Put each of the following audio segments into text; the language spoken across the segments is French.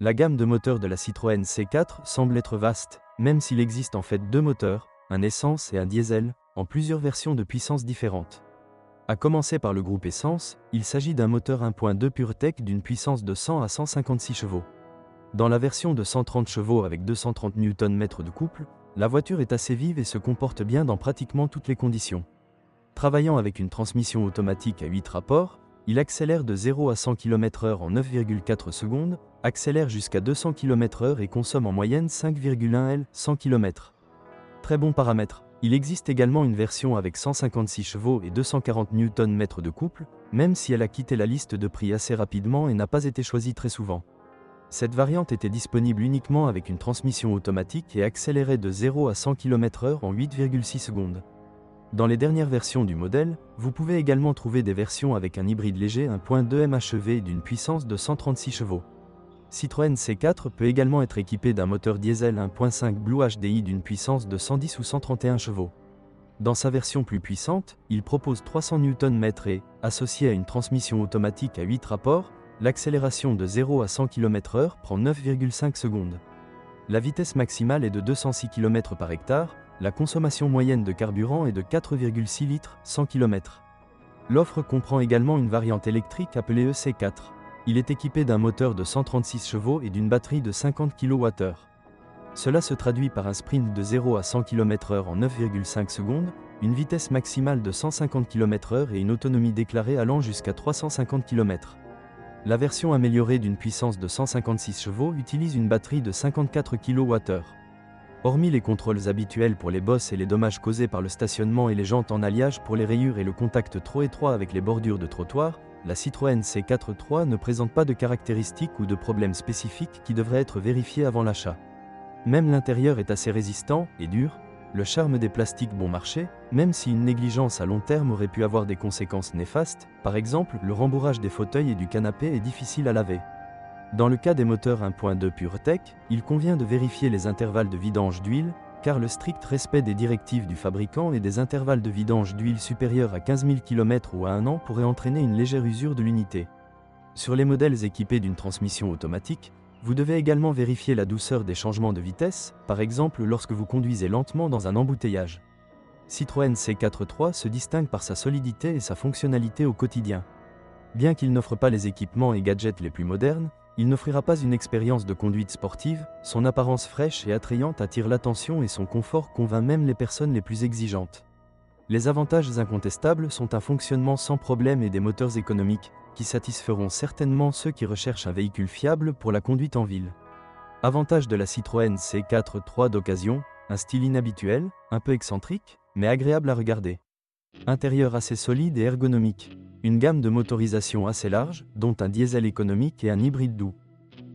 La gamme de moteurs de la Citroën C4 semble être vaste, même s'il existe en fait deux moteurs, un essence et un diesel, en plusieurs versions de puissance différentes. À commencer par le groupe essence, il s'agit d'un moteur 1.2 PureTech d'une puissance de 100 à 156 chevaux. Dans la version de 130 chevaux avec 230 Nm de couple, la voiture est assez vive et se comporte bien dans pratiquement toutes les conditions. Travaillant avec une transmission automatique à 8 rapports, il accélère de 0 à 100 km/h en 9,4 secondes, accélère jusqu'à 200 km/h et consomme en moyenne 5,1 L 100 km. Très bon paramètre. Il existe également une version avec 156 chevaux et 240 Nm de couple, même si elle a quitté la liste de prix assez rapidement et n'a pas été choisie très souvent. Cette variante était disponible uniquement avec une transmission automatique et accélérait de 0 à 100 km/h en 8,6 secondes. Dans les dernières versions du modèle, vous pouvez également trouver des versions avec un hybride léger 1.2 MHEV d'une puissance de 136 chevaux. Citroën C4 peut également être équipé d'un moteur diesel 1.5 Blue HDI d'une puissance de 110 ou 131 chevaux. Dans sa version plus puissante, il propose 300 Nm et, associé à une transmission automatique à 8 rapports, l'accélération de 0 à 100 km/h prend 9,5 secondes. La vitesse maximale est de 206 km par hectare, la consommation moyenne de carburant est de 4,6 litres 100 km. L'offre comprend également une variante électrique appelée EC4. Il est équipé d'un moteur de 136 chevaux et d'une batterie de 50 kWh. Cela se traduit par un sprint de 0 à 100 km/h en 9,5 secondes, une vitesse maximale de 150 km/h et une autonomie déclarée allant jusqu'à 350 km. La version améliorée d'une puissance de 156 chevaux utilise une batterie de 54 kWh. Hormis les contrôles habituels pour les bosses et les dommages causés par le stationnement et les jantes en alliage pour les rayures et le contact trop étroit avec les bordures de trottoir, la Citroën C4 III ne présente pas de caractéristiques ou de problèmes spécifiques qui devraient être vérifiés avant l'achat. Même l'intérieur est assez résistant et dur, le charme des plastiques bon marché, même si une négligence à long terme aurait pu avoir des conséquences néfastes, par exemple le rembourrage des fauteuils et du canapé est difficile à laver. Dans le cas des moteurs 1.2 PureTech, il convient de vérifier les intervalles de vidange d'huile, car le strict respect des directives du fabricant et des intervalles de vidange d'huile supérieurs à 15 000 km ou à 1 an pourraient entraîner une légère usure de l'unité. Sur les modèles équipés d'une transmission automatique, vous devez également vérifier la douceur des changements de vitesse, par exemple lorsque vous conduisez lentement dans un embouteillage. Citroën C4 III se distingue par sa solidité et sa fonctionnalité au quotidien. Bien qu'il n'offre pas les équipements et gadgets les plus modernes, il n'offrira pas une expérience de conduite sportive, son apparence fraîche et attrayante attire l'attention et son confort convainc même les personnes les plus exigeantes. Les avantages incontestables sont un fonctionnement sans problème et des moteurs économiques, qui satisferont certainement ceux qui recherchent un véhicule fiable pour la conduite en ville. Avantage de la Citroën C4 III d'occasion, un style inhabituel, un peu excentrique, mais agréable à regarder. Intérieur assez solide et ergonomique. Une gamme de motorisation assez large, dont un diesel économique et un hybride doux.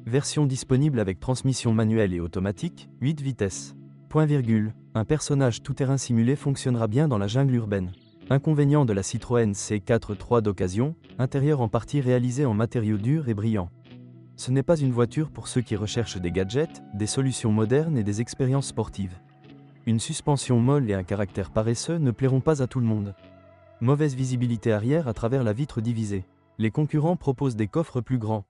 Version disponible avec transmission manuelle et automatique, 8 vitesses. Point virgule, un personnage tout-terrain simulé fonctionnera bien dans la jungle urbaine. Inconvénient de la Citroën C4 III d'occasion, intérieur en partie réalisé en matériaux durs et brillants. Ce n'est pas une voiture pour ceux qui recherchent des gadgets, des solutions modernes et des expériences sportives. Une suspension molle et un caractère paresseux ne plairont pas à tout le monde. Mauvaise visibilité arrière à travers la vitre divisée. Les concurrents proposent des coffres plus grands.